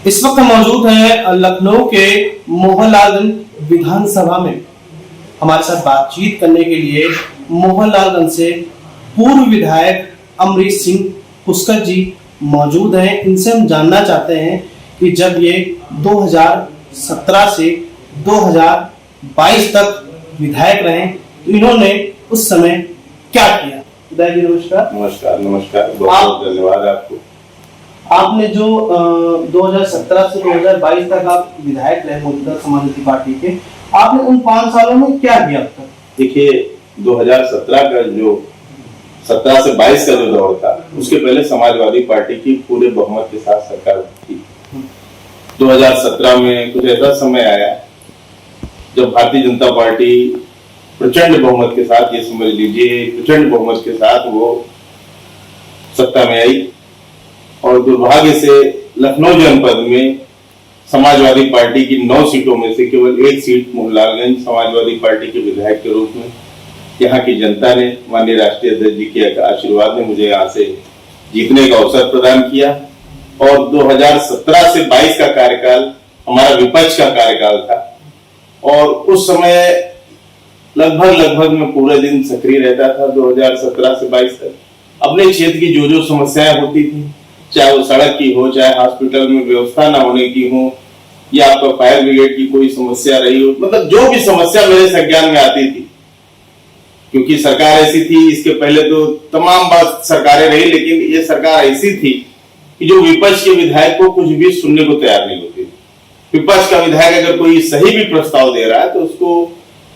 इस वक्त मौजूद हैं लखनऊ के मोहनलालगंज विधानसभा में। हमारे साथ बातचीत करने के लिए मोहनलालगंज से पूर्व विधायक अमरीश सिंह पुष्कर जी मौजूद हैं। इनसे हम जानना चाहते हैं कि जब ये 2017 से 2022 तक विधायक रहे तो इन्होंने उस समय क्या किया। विधायक जी नमस्कार। नमस्कार नमस्कार, बहुत धन्यवाद आपको। आपने जो 2017 से 2022 तक आप विधायक रहे मौजूदा समाजवादी पार्टी के, आपने उन 5 सालों में क्या किया अब तक? देखिए 2017 का जो 17 से 22 का जो दौर था, उसके पहले समाजवादी पार्टी की पूरे बहुमत के साथ सरकार थी। 2017 में कुछ ऐसा समय आया जब भारतीय जनता पार्टी प्रचंड बहुमत के साथ, ये समझ लीजिए प्रचंड बहुमत के साथ वो सत्ता में आई और दुर्भाग्य से लखनऊ जनपद में समाजवादी पार्टी की 9 सीटों में से केवल 1 सीट मोहनलालगंज समाजवादी पार्टी के विधायक के रूप में यहाँ की जनता ने, माननीय राष्ट्रीय अध्यक्ष जी के आशीर्वाद ने मुझे यहाँ से जीतने का अवसर प्रदान किया। और 2017 से 22 का कार्यकाल हमारा विपक्ष का कार्यकाल था और उस समय लगभग मैं पूरे दिन सक्रिय रहता था। 2017 से 22 तक अपने क्षेत्र की जो समस्याएं होती थी, चाहे वो सड़क की हो, चाहे हॉस्पिटल में व्यवस्था ना होने की हो, या आपका फायर ब्रिगेड की कोई समस्या रही हो, मतलब जो भी समस्या मेरे संज्ञान में आती थी, क्योंकि सरकार ऐसी थी, इसके पहले तो तमाम बात सरकारें रही, लेकिन ये सरकार ऐसी थी कि जो विपक्ष के विधायक को कुछ भी सुनने को तैयार नहीं होती। विपक्ष का विधायक अगर कोई सही भी प्रस्ताव दे रहा है तो उसको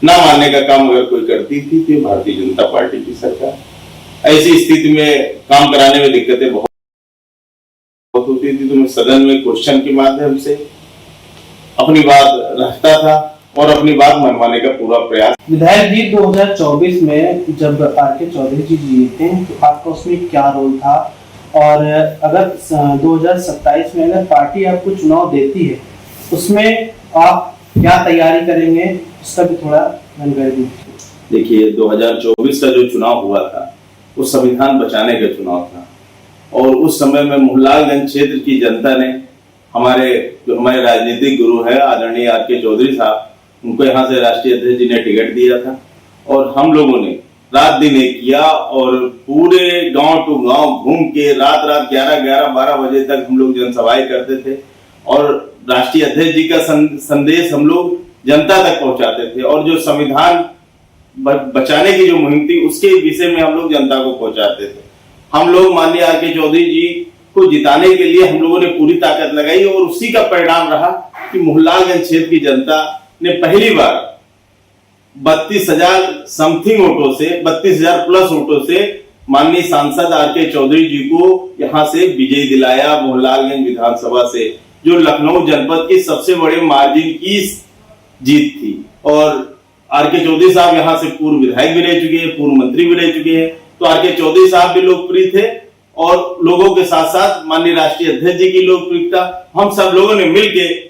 ना मानने का काम अगर कोई करती थी तो भारतीय जनता पार्टी की सरकार। ऐसी स्थिति में काम कराने में दिक्कतें बहुत होती थी, तो मैं सदन में क्वेश्चन के माध्यम से अपनी बात रखता था और अपनी बात मनवाने का पूरा प्रयास। विधायक जी 2024 में जब आर.के. चौधरी जी जीते तो आपका उसमें क्या रोल था, और अगर 2027 में अगर पार्टी आपको चुनाव देती है उसमें आप क्या तैयारी करेंगे, इसका भी थोड़ा जानकारी दीजिए। देखिए 2024 का जो चुनाव हुआ था वो संविधान बचाने का चुनाव था और उस समय में मोहनलालगंज क्षेत्र की जनता ने हमारे राजनीतिक गुरु है आदरणीय आर.के. चौधरी साहब, उनको यहाँ से राष्ट्रीय अध्यक्ष जी ने टिकट दिया था और हम लोगों ने रात दिन एक किया और पूरे गांव टू गांव घूम के रात 11-12 बजे तक हम लोग जनसभाएं करते थे और राष्ट्रीय अध्यक्ष जी का संदेश हम लोग जनता तक पहुंचाते थे और जो संविधान बचाने की जो मुहिम थी उसके विषय में हम लोग जनता को पहुंचाते थे। हम लोग माननीय आर.के. चौधरी जी को जिताने के लिए हम लोगों ने पूरी ताकत लगाई और उसी का परिणाम रहा कि मोहनलालगंज क्षेत्र की जनता ने पहली बार 32,000 समथिंग वोटों से, 32,000 प्लस वोटों से माननीय सांसद आर.के. चौधरी जी को यहां से विजयी दिलाया मोहनलालगंज विधानसभा से, जो लखनऊ जनपद की सबसे बड़े मार्जिन की जीत थी। और आर.के. चौधरी साहब यहां से पूर्व विधायक भी रह चुके हैं, पूर्व मंत्री भी रह चुके हैं, तो आर.के. चौधरी साहब भी लोकप्रिय थे और लोगों के साथ साथ माननीय राष्ट्रीय अध्यक्ष जी की लोकप्रियता, हम सब लोगों ने मिलकर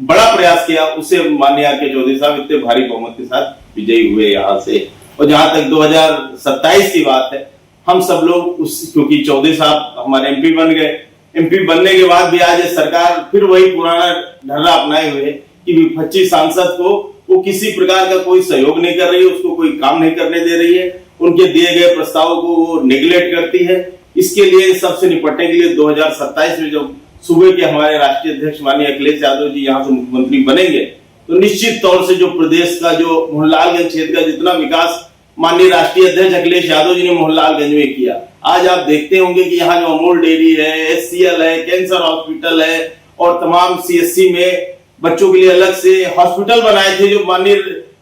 बड़ा प्रयास किया, उससे माननीय आर.के. चौधरी साहब इतने भारी बहुमत के साथ विजयी हुए यहाँ से। और जहां तक 2027 की बात है, हम सब लोग क्योंकि चौधरी साहब हमारे एमपी बन गए, एमपी बनने के बाद भी आज सरकार फिर वही पुराना ढर्रा अपनाए हुए कि विपक्षी सांसद को वो किसी प्रकार का कोई सहयोग नहीं कर रही है, उसको कोई काम नहीं करने दे रही है, उनके दिए गए प्रस्तावों को वो निगलेक्ट करती है। इसके लिए सबसे निपटने के लिए 2027 में जब सूबे के हमारे राष्ट्रीय अध्यक्ष माननीय अखिलेश यादव जी यहाँ से मुख्यमंत्री बनेंगे तो निश्चित तौर से जो प्रदेश का जो मोहनलालगंज क्षेत्र का जितना विकास माननीय राष्ट्रीय अध्यक्ष अखिलेश यादव जी ने मोहनलालगंज में किया, आज आप देखते होंगे कि यहाँ जो अमूल डेयरी है, HCL है, कैंसर हॉस्पिटल है और तमाम CSC में बच्चों के लिए अलग से हॉस्पिटल बनाए थे जो माननीय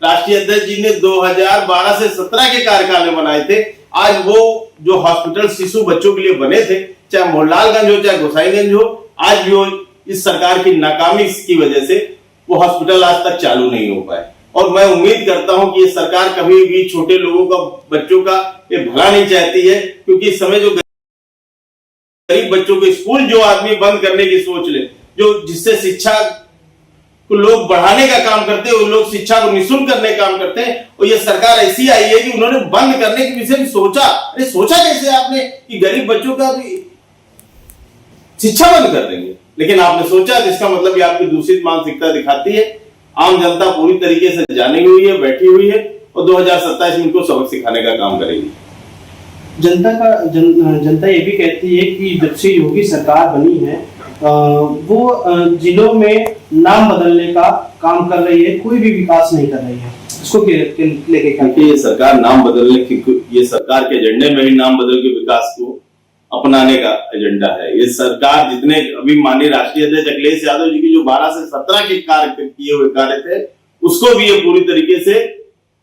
राष्ट्रीय अध्यक्ष जी ने 2012 से 17 के कार्यकाल में बनाए थे। आज वो जो हॉस्पिटल शिशु बच्चों के लिए बने थे, चाहे मोहनलालगंज हो चाहे गोसाईगंज हो, आज भी वो इस सरकार की नाकामी की वजह से वो हॉस्पिटल आज तक चालू नहीं हो पाए। और मैं उम्मीद करता हूं कि ये सरकार कभी भी छोटे लोगों का, बच्चों का ये भला नहीं चाहती है, क्योंकि इस समय जो गरीब बच्चों को स्कूल जो आदमी बंद करने की सोच ले, जो जिससे शिक्षा को लोग बढ़ाने का काम करते हैं, वो लोग शिक्षा को निःशुल्क करने का काम करते हैं, और ये सरकार ऐसी आई है कि उन्होंने बंद करने के विषय में सोचा। अरे सोचा कैसे आपने कि गरीब बच्चों का भी शिक्षा बंद कर देंगे? लेकिन आपने सोचा जिसका मतलब ये आपकी दूषित मानसिकता दिखाती है। आम जनता पूरी तरीके से जानी हुई है, बैठी हुई है और 2027 में इनको सबक सिखाने का काम करेगी। जनता ये भी कहती है कि जब से योगी सरकार बनी है वो जिलों में नाम बदलने का काम कर रही है, कोई भी विकास नहीं कर रही है। इसको लेके क्योंकि ये सरकार नाम बदलने की, ये सरकार के एजेंडे में ही नाम बदल के विकास को अपनाने का एजेंडा है। ये सरकार जितने अभी माननीय राष्ट्रीय अध्यक्ष अखिलेश यादव जी की जो 12 से 17 के कार्य किए हुए कार्य थे उसको भी ये पूरी तरीके से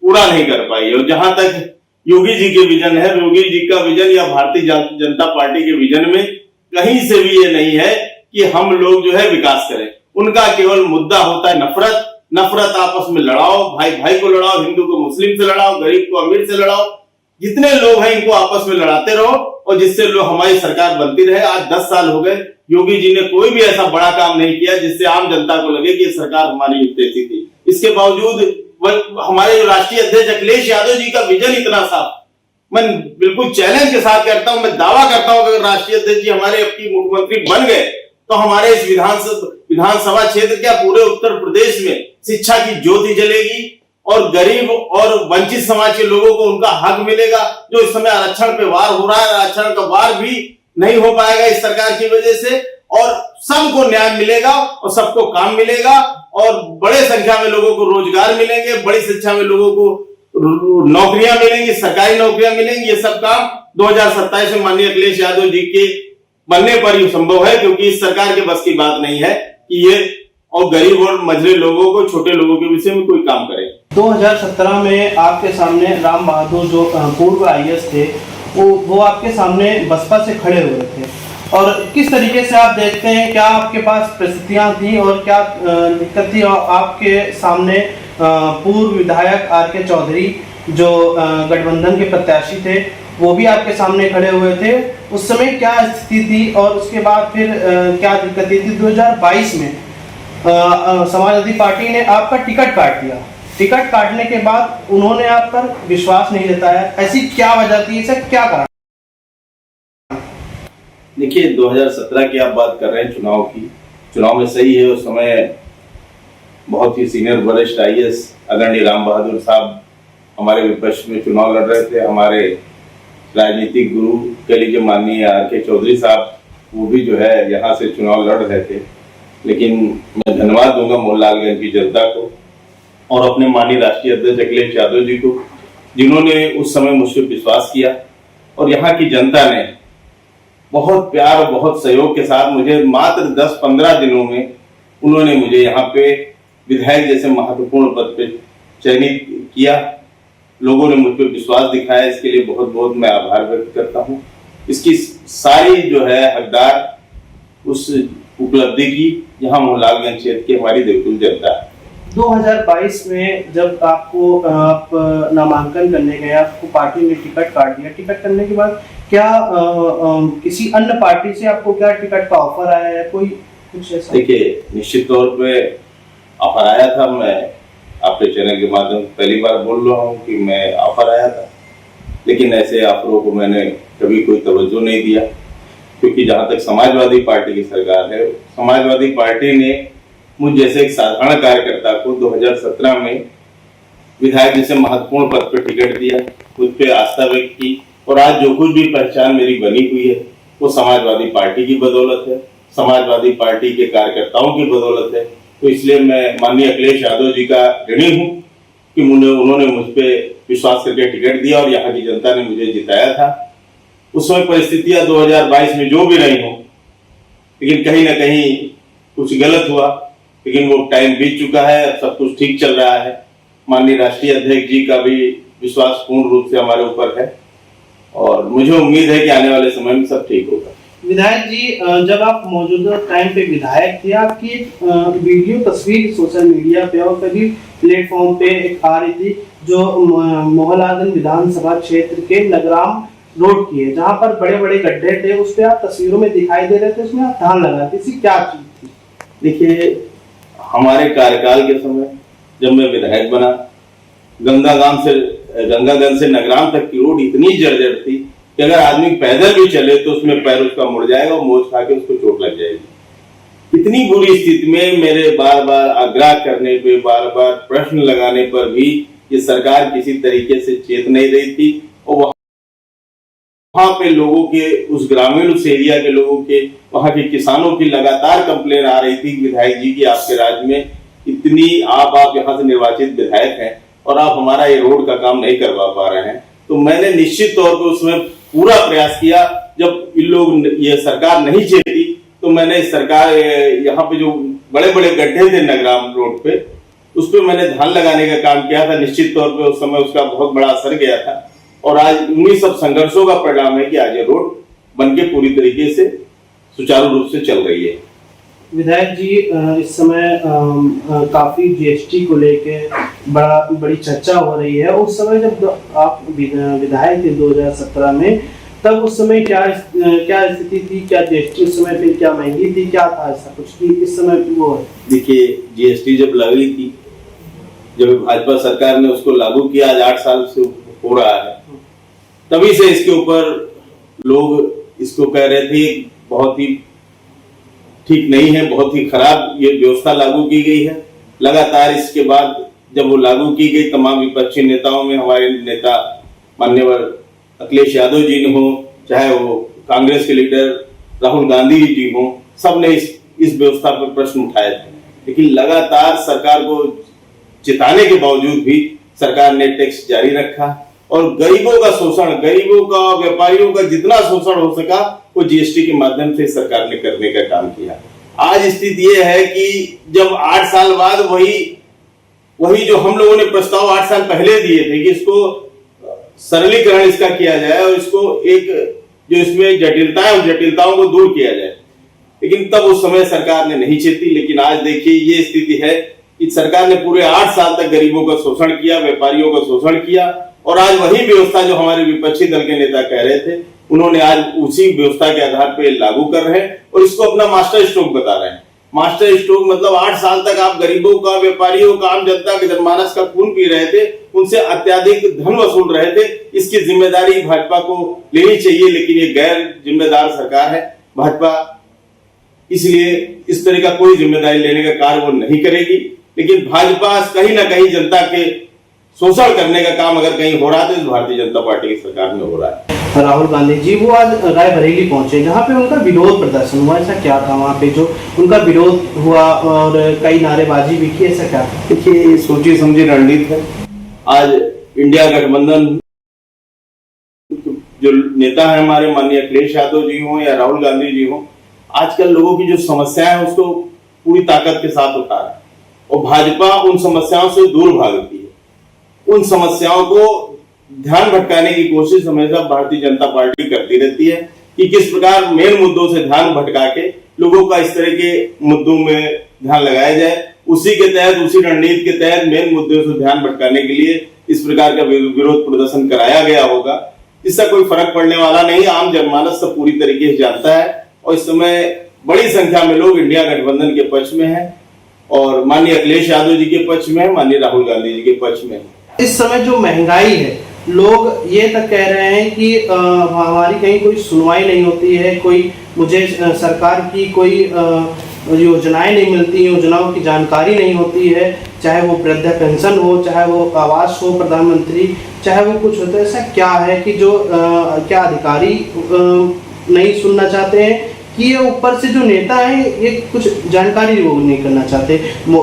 पूरा नहीं कर पाई। और जहां तक योगी जी के विजन है, योगी जी का विजन या भारतीय जनता पार्टी के विजन में कहीं से भी ये नहीं है कि हम लोग जो है विकास करें। उनका केवल मुद्दा होता है नफरत। नफरत आपस में लड़ाओ, भाई भाई को लड़ाओ, हिंदू को मुस्लिम से लड़ाओ, गरीब को अमीर से लड़ाओ, जितने लोग हैं इनको आपस में लड़ाते रहो और जिससे लोग हमारी सरकार बनती रहे। आज 10 साल हो गए, योगी जी ने कोई भी ऐसा बड़ा काम नहीं किया जिससे आम जनता को लगे कि ये सरकार हमारी हितैषी थी। इसके बावजूद हमारे जो राष्ट्रीय अध्यक्ष अखिलेश यादव जी का विजन इतना साफ, मैं बिल्कुल चैलेंज के साथ कहता हूं, मैं दावा करता हूं कि अगर राष्ट्रीय अध्यक्ष जी हमारे अब की मुख्यमंत्री बन गए तो हमारे इस विधानसभा क्षेत्र क्या पूरे उत्तर प्रदेश में शिक्षा की ज्योति जलेगी और गरीब और वंचित समाज के लोगों को उनका हक मिलेगा। जो इस समय आरक्षण पे वार हो रहा है, आरक्षण का वार भी नहीं हो पाएगा इस सरकार की वजह से, और सबको न्याय मिलेगा और सबको काम मिलेगा और बड़े संख्या में लोगों को रोजगार मिलेंगे, बड़ी संख्या में लोगों को नौकरियां मिलेंगी, सरकारी नौकरियां मिलेंगी। ये सब काम 2027 में माननीय अखिलेश यादव जी के बनने पर ही संभव है, क्योंकि इस सरकार के बस की बात नहीं है कि ये और गरीब और मझले लोगों को, छोटे लोगों के विषय में कोई काम करे। 2017 में आपके सामने राम बहादुर जो पूर्व IAS थे वो आपके सामने बसपा से खड़े हुए थे, और किस तरीके से आप देखते हैं, क्या आपके पास परिस्थितियां थी और क्या दिक्कत थी? और आपके सामने पूर्व विधायक RK चौधरी जो गठबंधन के प्रत्याशी थे वो भी आपके सामने खड़े हुए थे। उस समय क्या स्थिति थी और उसके बाद फिर क्या दिक्कत थी? 2022 में समाजवादी पार्टी ने आपका टिकट काट दिया। टिकट काटने के बाद उन्होंने आप पर विश्वास नहीं जताया, ऐसी क्या वजह थी? इसे क्या करा? देखिए 2017 की आप बात कर रहे हैं चुनाव की, चुनाव में सही है उस समय बहुत ही सीनियर वरिष्ठ IAS आदरणीय राम बहादुर साहब हमारे विपक्ष में चुनाव लड़ रहे थे। हमारे राजनीतिक गुरु कह लीजिए माननीय RK चौधरी साहब वो भी जो है यहाँ से चुनाव लड़ रहे थे। लेकिन मैं धन्यवाद दूंगा मोहनलालगंज की जनता को और अपने माननीय राष्ट्रीय अध्यक्ष अखिलेश यादव जी को, जिन्होंने उस समय मुझ पर विश्वास किया और यहाँ की जनता ने बहुत प्यार और बहुत सहयोग के साथ मुझे मात्र 10-15 दिनों में उन्होंने मुझे यहाँ पे विधायक जैसे महत्वपूर्ण पद पे चयनित किया। लोगों ने मुझ पर विश्वास दिखाया, इसके लिए बहुत बहुत मैं आभार व्यक्त करता हूँ। इसकी सारी जो है हकदार उस उपलब्धि की यहाँ मोहनलालगंज क्षेत्र की हमारी देवकुल जनता है। 2022 में जब आप नामांकन करने गए, आपको पार्टी ने टिकट काट दिया। टिकट करने के बाद क्या किसी अन्य पार्टी से आपको क्या टिकट का ऑफर आया है, कोई कुछ ऐसा? देखिए निश्चित तौर पे ऑफर आया था। मैं आपके चैनल के माध्यम से पहली बार बोल रहा हूँ कि मैं ऑफर आया था, लेकिन ऐसे ऑफरों को मैंने कभी कोई तवज्जो नहीं दिया, क्योंकि जहां तक समाजवादी पार्टी की सरकार है, समाजवादी पार्टी ने मुझ जैसे एक साधारण कार्यकर्ता को 2017 में विधायक जैसे महत्वपूर्ण पद पर टिकट दिया, मुझ पर आस्था व्यक्त की, और आज जो कुछ भी पहचान मेरी बनी हुई है वो समाजवादी पार्टी की बदौलत है, समाजवादी पार्टी के कार्यकर्ताओं की बदौलत है। तो इसलिए मैं माननीय अखिलेश यादव जी का ऋणी हूँ कि उन्होंने मुझ पर विश्वास करके टिकट दिया और यहाँ की जनता ने मुझे जिताया था। उस समय परिस्थितियां 2022 में जो भी रही हो, लेकिन कहीं ना कहीं कुछ गलत हुआ, लेकिन वो टाइम बीत चुका है, अब सब कुछ ठीक चल रहा है। माननीय राष्ट्रीय अध्यक्ष जी का भी विश्वास पूर्ण रूप से हमारे ऊपर है और मुझे उम्मीद है कि आने वाले समय में सब ठीक होगा। विधायक जी, जब आप मौजूदा टाइम पे विधायक थे, आपकी वीडियो तस्वीर सोशल मीडिया पे और कभी प्लेटफॉर्म पे एक आ रही थी जो मोहनलालगंज विधानसभा क्षेत्र के नगराम रोड की है, जहाँ पर बड़े बड़े गड्ढे थे, उस पे आप तस्वीरों में दिखाई दे रहे थे, उसमें आप धान लगाते थे। क्या चीज थी? देखिए हमारे कार्यकाल के समय जब मैं विधायक बना, गंगागंज से नगराम तक की रोड इतनी जर्जर थी कि अगर आदमी पैदल भी चले तो उसमें पैर उसका मुड़ जाएगा और मोच खा के उसको चोट लग जाएगी। इतनी बुरी स्थिति में मेरे बार बार आग्रह करने पे, बार बार प्रश्न लगाने पर भी ये सरकार किसी तरीके से चेत नहीं रही थी। और वहां पे लोगों के, उस ग्रामीण, उस एरिया के लोगों के, वहां के किसानों की लगातार कंप्लेन आ रही थी विधायक जी की, आपके राज्य में इतनी आप यहाँ से निर्वाचित विधायक हैं और आप हमारा ये रोड का काम नहीं करवा पा रहे हैं। तो मैंने निश्चित तौर पर उसमें पूरा प्रयास किया। जब इन लोग, ये सरकार नहीं चेती, तो मैंने सरकार, यहाँ पे जो बड़े बड़े गड्ढे थे नगराम रोड पे, उस पर मैंने ध्यान लगाने का काम किया था। निश्चित तौर पे उस समय उसका बहुत बड़ा असर गया था और आज उन्हीं सब संघर्षों का परिणाम है कि आज ये रोड बनके पूरी तरीके से सुचारू रूप से चल रही है। विधायक जी, इस समय काफी जीएसटी को लेके बड़ी चर्चा हो रही है। उस समय जब आप विधायक थे 2017 में, तब उस समय क्या स्थिति थी? क्या जीएसटी उस समय पे क्या महंगी थी, क्या था ऐसा कुछ कि इस समय वो है? देखिए, जीएसटी जब लगी थी, जब भाजपा सरकार ने उसको लागू किया, आज 8 साल से हो रहा है, तभी से इसके ऊपर लोग इसको कह रहे थे बहुत ही ठीक नहीं है, बहुत ही खराब ये व्यवस्था लागू की गई है। लगातार इसके बाद जब वो लागू की गई, तमाम विपक्षी नेताओं में हमारे नेता मान्यवर अखिलेश यादव जी ने हो, चाहे वो कांग्रेस के लीडर राहुल गांधी जी हो, सबने इस व्यवस्था पर प्रश्न उठाए थे। लेकिन लगातार सरकार को चिताने के बावजूद भी सरकार ने टैक्स जारी रखा और गरीबों का शोषण, गरीबों का, व्यापारियों का जितना शोषण हो सका वो जीएसटी के माध्यम से सरकार ने करने का काम किया। आज स्थिति ये है कि जब 8 साल बाद वही जो हम लोगों ने प्रस्ताव 8 साल पहले दिए थे कि इसको सरलीकरण इसका किया जाए और इसको एक जो इसमें जटिलताएं, उन जटिलताओं को दूर किया जाए, लेकिन तब उस समय सरकार ने नहीं चेती। लेकिन आज देखिए ये स्थिति है कि सरकार ने पूरे 8 साल तक गरीबों का शोषण किया, व्यापारियों का शोषण किया और आज वही व्यवस्था जो हमारे विपक्षी दल के नेता कह रहे थे, उन्होंने आज उसी व्यवस्था के आधार पर लागू कर रहे हैं और इसको अपना मास्टर स्ट्रोक बता रहे हैं। मास्टर स्ट्रोक मतलब 8 साल तक आप गरीबों का, व्यापारियों का, आम जनता के जनमानस का खून पी रहे थे, उनसे अत्याधिक धन वसूल रहे थे। इसकी जिम्मेदारी भाजपा को लेनी चाहिए, लेकिन ये गैर जिम्मेदार सरकार है भाजपा, इसलिए इस तरह का कोई जिम्मेदारी लेने का कार्य वो नहीं करेगी। लेकिन भाजपा कहीं ना कहीं जनता के शोषण करने का काम अगर कहीं हो रहा है तो इस भारतीय जनता पार्टी की सरकार में हो रहा है। राहुल गांधी जी वो आज रायबरेली पहुंचे, जहां पे उनका विरोध प्रदर्शन हुआ, ऐसा क्या था वहां पे जो उनका विरोध हुआ और कई नारेबाजी भी की, ऐसा क्या था? देखिए, सोची समझी रणनीति है। आज इंडिया गठबंधन जो नेता है हमारे, माननीय अखिलेश यादव जी हो या राहुल गांधी जी हो, आजकल लोगों की जो समस्याएं है उसको पूरी ताकत के साथ उठा रहा है और भाजपा उन समस्याओं से दूर भागती है। उन समस्याओं को ध्यान भटकाने की कोशिश हमेशा भारतीय जनता पार्टी करती रहती है कि किस प्रकार मेन मुद्दों से ध्यान भटका के लोगों का इस तरह के मुद्दों में ध्यान लगाया जाए। उसी के तहत, उसी रणनीति के तहत मेन मुद्दों से ध्यान भटकाने के लिए इस प्रकार का विरोध प्रदर्शन कराया गया होगा। इससे कोई फर्क पड़ने वाला नहीं, आम जनमानस सब पूरी तरीके से जानता है और इस समय बड़ी संख्या में लोग इंडिया गठबंधन के पक्ष में है और माननीय अखिलेश यादव जी के पक्ष में है, माननीय राहुल गांधी जी के पक्ष में है। इस समय जो महंगाई है, लोग ये तक कह रहे हैं कि हमारी कहीं कोई सुनवाई नहीं होती है, कोई मुझे सरकार की कोई योजनाएं नहीं मिलती, योजनाओं की जानकारी नहीं होती है, चाहे वो वृद्धा पेंशन हो, चाहे वो आवास हो प्रधानमंत्री, चाहे वो कुछ होता है। ऐसा क्या है कि जो क्या अधिकारी नहीं सुनना चाहते हैं कि ये ऊपर से जो नेता है ये कुछ जानकारी वो नहीं करना चाहते?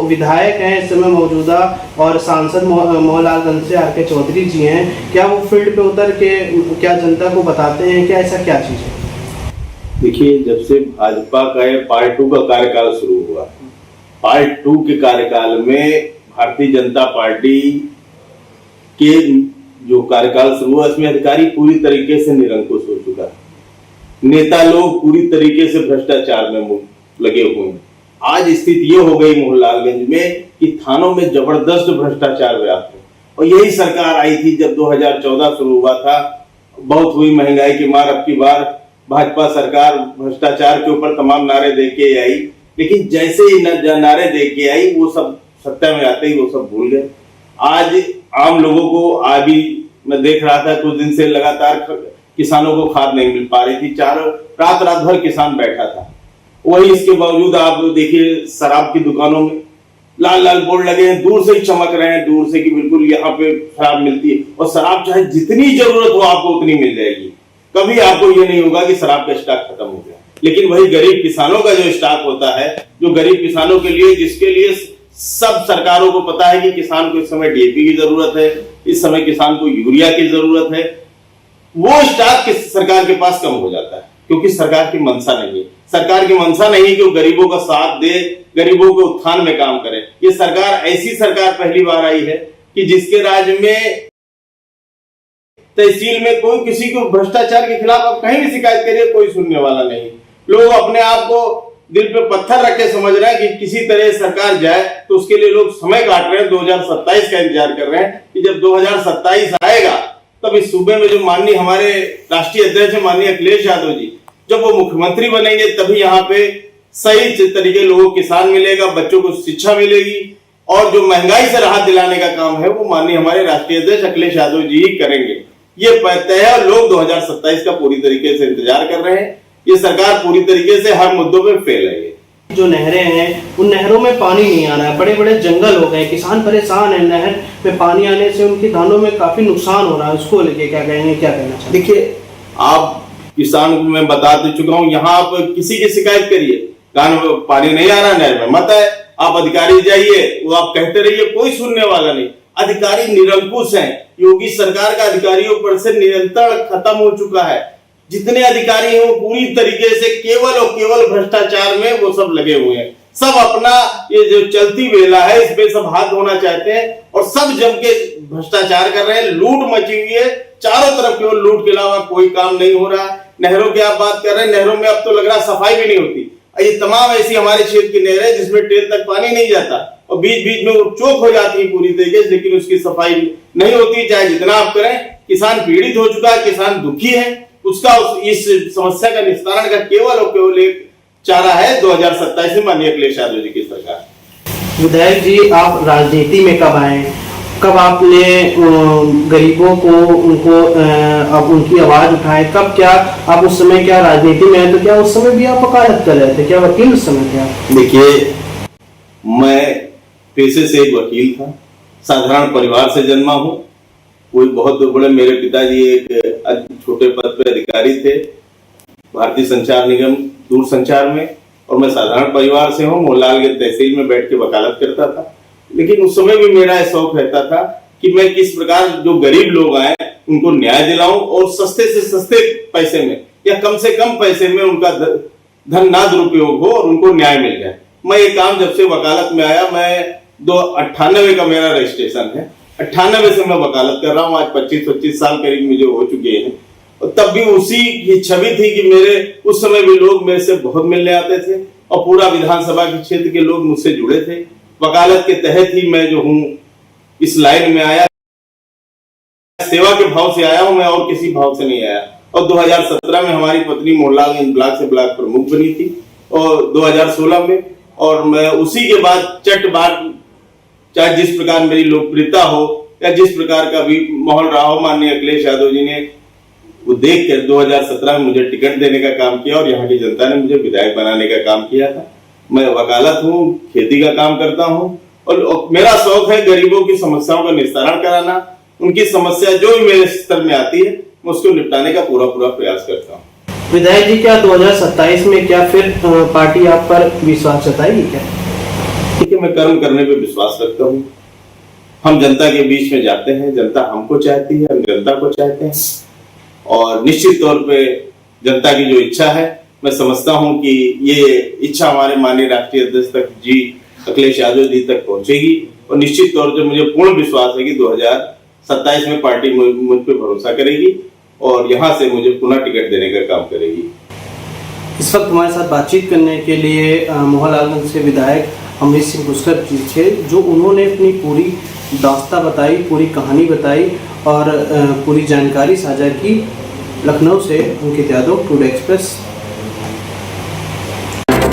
विधायक हैं इस समय मौजूदा और सांसद मोहनलालगंज से आर.के. चौधरी जी हैं, क्या वो फील्ड पे उतर के क्या जनता को बताते हैं? क्या ऐसा क्या चीज है? देखिए, जब से भाजपा का पार्ट 2 का कार्यकाल शुरू हुआ, पार्ट 2 के कार्यकाल में भारतीय जनता पार्टी के जो कार्यकाल शुरू हुआ, इसमें अधिकारी पूरी तरीके से निरंकुश हो चुका है। नेता लोग पूरी तरीके से भ्रष्टाचार में लगे हुए हैं। आज स्थिति ये हो गई मोहनलालगंज में कि थानों में जबरदस्त भ्रष्टाचार व्याप्त है और यही सरकार आई थी जब 2014 शुरू हुआ था। बहुत हुई महंगाई की मार, अब की बार भाजपा सरकार भ्रष्टाचार के ऊपर तमाम नारे दे के आई, लेकिन जैसे ही नारे दे के आई वो सब सत्ता में आते ही वो सब भूल गए। आज आम लोगों को, अभी मैं देख रहा था कुछ दिन से लगातार किसानों को खाद नहीं मिल पा रही थी, चारों रात भर किसान बैठा था वही इसके बावजूद आप देखिए शराब की दुकानों में लाल लाल बोर्ड लगे हैं, दूर से ही चमक रहे हैं, दूर से कि बिल्कुल यहाँ पे शराब मिलती है। और शराब चाहे जितनी जरूरत हो आपको उतनी मिल जाएगी, कभी आपको ये नहीं होगा कि शराब का स्टॉक खत्म हो गया। लेकिन वही गरीब किसानों का जो स्टॉक होता है, जो गरीब किसानों के लिए, जिसके लिए सब सरकारों को पता है कि किसान को इस समय डीएपी की जरूरत है, इस समय किसान को यूरिया की जरूरत है, वो स्टॉक सरकार के पास कम हो जाता है, क्योंकि सरकार की मंशा नहीं है। सरकार की मंशा नहीं है कि वो गरीबों का साथ दे, गरीबों के उत्थान में काम करे। ये सरकार, ऐसी सरकार पहली बार आई है कि जिसके राज्य में तहसील में कोई किसी को भ्रष्टाचार के खिलाफ आप कहीं भी शिकायत करिए, कोई सुनने वाला नहीं। लोग अपने आप को दिल पे पत्थर रख के समझ रहे हैं कि किसी तरह सरकार जाए, तो उसके लिए लोग समय काट रहे हैं, 2027 का इंतजार कर रहे हैं कि जब 2027 आएगा तब इस सूबे में जो माननीय हमारे राष्ट्रीय अध्यक्ष माननीय अखिलेश यादव जी जब वो मुख्यमंत्री बनेंगे, तभी यहाँ पे सही तरीके लोगों को किसान मिलेगा, बच्चों को शिक्षा मिलेगी, और जो महंगाई से राहत दिलाने का काम है वो माननीय हमारे राष्ट्रीय अध्यक्ष अखिलेश यादव जी ही करेंगे। ये तय है, और लोग 2027 का पूरी तरीके से इंतजार कर रहे हैं। ये सरकार पूरी तरीके से हर मुद्दों पे फेल है। जो नहरें हैं उन नहरों में पानी नहीं आ रहा है, बड़े बड़े जंगल हो गए, किसान परेशान है। नहर में पानी आने से उनकी धानों में काफी नुकसान हो रहा है, उसको लेके क्या कहेंगे, क्या कहना चाहिए? देखिए, आप किसान को मैं बता दे चुका हूँ, यहाँ आप किसी की शिकायत करिए, कान पानी नहीं आ रहा, नहर में मत है, आप अधिकारी जाइए, वो आप कहते रहिए, कोई सुनने वाला नहीं। अधिकारी निरंकुश हैं, योगी सरकार का अधिकारियों पर से नियंत्रण खत्म हो चुका है। जितने अधिकारी हैं वो पूरी तरीके से केवल और केवल भ्रष्टाचार में वो सब लगे हुए हैं। सब अपना ये जो चलती वेला है इस पे सब हाथ धोना चाहते हैं, और सब जम के भ्रष्टाचार कर रहे हैं। लूट मची हुई है चारों तरफ, केवल लूट के अलावा कोई काम नहीं हो रहा। नहरों की आप बात कर रहे हैं, नहरों में अब तो लग रहा सफाई भी नहीं होती। ये तमाम ऐसी हमारे क्षेत्र की नहर है जिसमें टेल तक पानी नहीं जाता, और बीच बीच में वो चौक हो जाती है पूरी तरीके से, लेकिन उसकी सफाई नहीं होती। चाहे जितना आप करें, किसान पीड़ित हो चुका है, किसान दुखी है। उसका इस समस्या का निस्तारण का केवल और केवल एक चारा है 2027 में माननीय अखिलेश यादव जी की सरकार। विधायक जी, आप राजनीति में कब आए, कब आपने गरीबों को उनको आप उनकी आवाज उठाए, कब, क्या आप उस समय क्या राजनीति में है, तो क्या उस समय भी आप वकालत कर रहे थे, क्या वकील उस समय थे आप? देखिए, मैं पेशे से एक वकील था, साधारण परिवार से जन्मा हूँ। कोई बहुत बड़े, मेरे पिताजी एक छोटे पद पे अधिकारी थे भारतीय संचार निगम दूरसंचार में, और मैं साधारण परिवार से हूँ। मोहनलालगंज तहसील में बैठ के वकालत करता था। लेकिन उस समय भी मेरा शौक रहता था कि मैं किस प्रकार जो गरीब लोग आए उनको न्याय दिलाऊं, और सस्ते से सस्ते पैसे में या कम से कम पैसे में उनका धन ना दुरुपयोग हो और उनको न्याय मिल जाए। मैं ये काम जब से वकालत में आया, मैं 98 का मेरा रजिस्ट्रेशन है, 98 से मैं वकालत कर रहा हूँ। आज 25-25 साल करीब मुझे हो चुके हैं, और तब भी उसी की छवि थी कि मेरे उस समय भी लोग मेरे से बहुत मिलने आते थे, और पूरा विधानसभा के क्षेत्र के लोग मुझसे जुड़े थे। वकालत के तहत ही मैं जो हूँ इस लाइन में आया, सेवा के भाव से आया हूँ मैं, और किसी भाव से नहीं आया। और 2017 में हमारी पत्नी मोहनलालगंज ब्लॉक से ब्लॉक प्रमुख बनी थी, और 2016 में, और मैं उसी के बाद चाहे जिस प्रकार मेरी लोकप्रियता हो या जिस प्रकार का भी माहौल रहा हो, माननीय अखिलेश यादव जी ने वो देख कर 2017 में मुझे टिकट देने का काम किया, और यहाँ की जनता ने मुझे विधायक बनाने का काम किया था। मैं वकालत हूँ, खेती का काम करता हूँ, और मेरा शौक है गरीबों की समस्याओं का निस्तारण कराना। उनकी समस्या जो भी मेरे स्तर में आती है, मैं उसको निपटाने का पूरा प्रयास करता हूँ। विधायक जी, क्या 2027 में क्या फिर पार्टी आप पर विश्वास जताएगी क्या? देखिए, मैं कर्म करने पे विश्वास रखता हूँ। हम जनता के बीच में जाते हैं, जनता हमको चाहती है, हम जनता को चाहते हैं, और निश्चित तौर पे जनता की जो इच्छा है, मैं समझता हूं कि ये इच्छा हमारे माननीय राष्ट्रीय अध्यक्ष तक जी अखिलेश यादव जी तक पहुंचेगी, और निश्चित तौर से मुझे पूर्ण विश्वास है कि 2027 में पार्टी मुझ पे भरोसा करेगी, और यहाँ से मुझे पुनः टिकट देने का काम करेगी। इस वक्त हमारे साथ बातचीत करने के लिए मोहनलालगंज से विधायक अमरीश सिंह पुष्कर जी थे, जो उन्होंने अपनी पूरी दास्तां बताई, पूरी कहानी बताई, और पूरी जानकारी साझा की। लखनऊ से अंकित यादव, टुडे एक्सप्रेस।